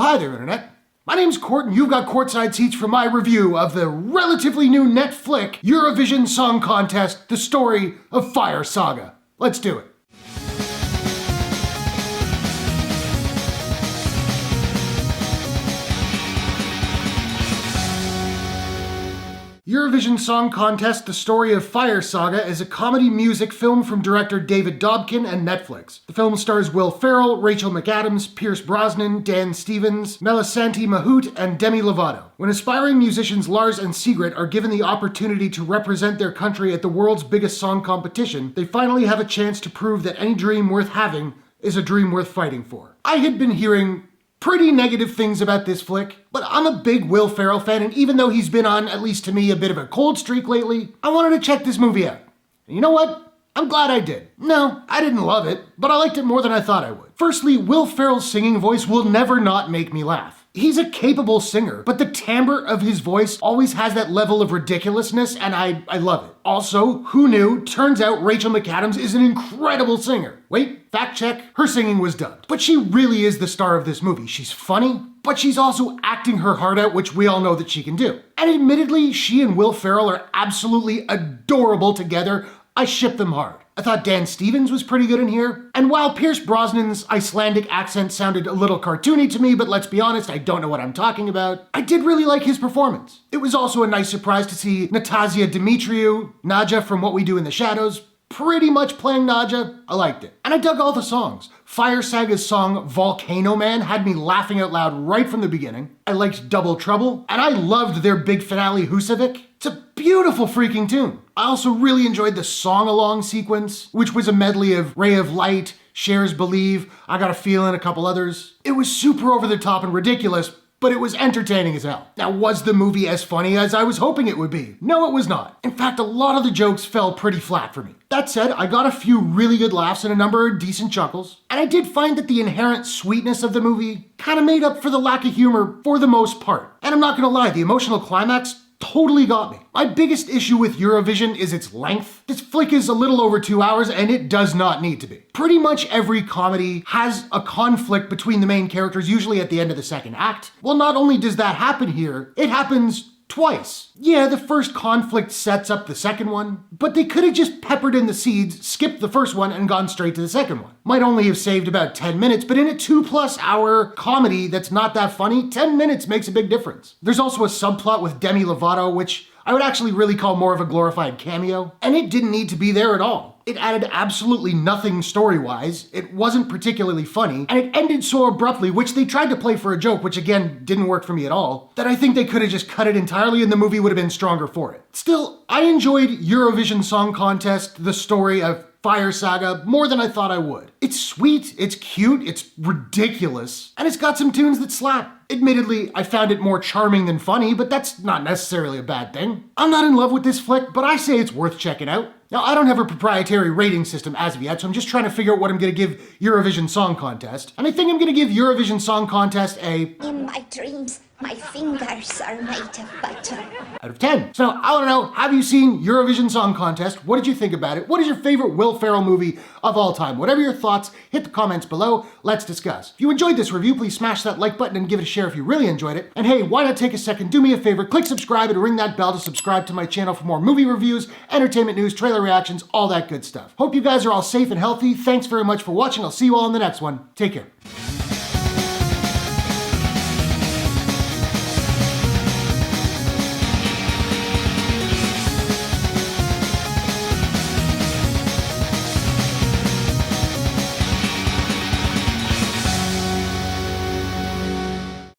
Hi there, Internet. My name's Court, and you've got courtside seats for my review of the relatively new Netflix Eurovision Song Contest, The Story of Fire Saga. Let's do it. Eurovision Song Contest, The Story of Fire Saga is a comedy music film from director David Dobkin and Netflix. The film stars Will Ferrell, Rachel McAdams, Pierce Brosnan, Dan Stevens, Melissanthi Mahut, and Demi Lovato. When aspiring musicians Lars and Sigrit are given the opportunity to represent their country at the world's biggest song competition, they finally have a chance to prove that any dream worth having is a dream worth fighting for. I had been hearing pretty negative things about this flick, but I'm a big Will Ferrell fan, and even though he's been on, at least to me, a bit of a cold streak lately, I wanted to check this movie out. And you know what? I'm glad I did. No, I didn't love it, but I liked it more than I thought I would. Firstly, Will Ferrell's singing voice will never not make me laugh. He's a capable singer, but the timbre of his voice always has that level of ridiculousness, and I love it. Also, who knew? Turns out Rachel McAdams is an incredible singer. Wait, fact check, her singing was dubbed. But she really is the star of this movie. She's funny, but she's also acting her heart out, which we all know that she can do. And admittedly, she and Will Ferrell are absolutely adorable together. I ship them hard. I thought Dan Stevens was pretty good in here. And while Pierce Brosnan's Icelandic accent sounded a little cartoony to me, but let's be honest, I don't know what I'm talking about, I did really like his performance. It was also a nice surprise to see Natasha Dimitriou, Nadja from What We Do in the Shadows, pretty much playing Nadja. I liked it. And I dug all the songs. Fire Saga's song Volcano Man had me laughing out loud right from the beginning. I liked Double Trouble, and I loved their big finale Husavik. It's a beautiful freaking tune. I also really enjoyed the song-along sequence, which was a medley of Ray of Light, Shares Believe, I Got a Feeling, a couple others. It was super over the top and ridiculous, but it was entertaining as hell. Now, was the movie as funny as I was hoping it would be? No, it was not. In fact, a lot of the jokes fell pretty flat for me. That said, I got a few really good laughs and a number of decent chuckles, and I did find that the inherent sweetness of the movie kind of made up for the lack of humor for the most part. And I'm not gonna lie, the emotional climax totally got me. My biggest issue with Eurovision is its length. This flick is a little over 2 hours, and it does not need to be. Pretty much every comedy has a conflict between the main characters, usually at the end of the second act. Well, not only does that happen here, it happens twice. Yeah, the first conflict sets up the second one, but they could have just peppered in the seeds, skipped the first one, and gone straight to the second one. Might only have saved about 10 minutes, but in a 2+ hour comedy that's not that funny, 10 minutes makes a big difference. There's also a subplot with Demi Lovato, which I would actually really call more of a glorified cameo, and it didn't need to be there at all. It added absolutely nothing story-wise, it wasn't particularly funny, and it ended so abruptly, which they tried to play for a joke, which again, didn't work for me at all, that I think they could have just cut it entirely and the movie would have been stronger for it. Still, I enjoyed Eurovision Song Contest, The Story of Fire Saga, more than I thought I would. It's sweet, it's cute, it's ridiculous, and it's got some tunes that slap. Admittedly, I found it more charming than funny, but that's not necessarily a bad thing. I'm not in love with this flick, but I say it's worth checking out. Now, I don't have a proprietary rating system as of yet, so I'm just trying to figure out what I'm gonna give Eurovision Song Contest. And I think I'm gonna give Eurovision Song Contest a... In my dreams, my fingers are made of butter. Out of 10. So I wanna know, have you seen Eurovision Song Contest? What did you think about it? What is your favorite Will Ferrell movie of all time? Whatever your thoughts, hit the comments below. Let's discuss. If you enjoyed this review, please smash that like button and give it a share if you really enjoyed it. And hey, why not take a second, do me a favor, click subscribe and ring that bell to subscribe to my channel for more movie reviews, entertainment news, trailer reactions, all that good stuff. Hope you guys are all safe and healthy. Thanks very much for watching. I'll see you all in the next one. Take care.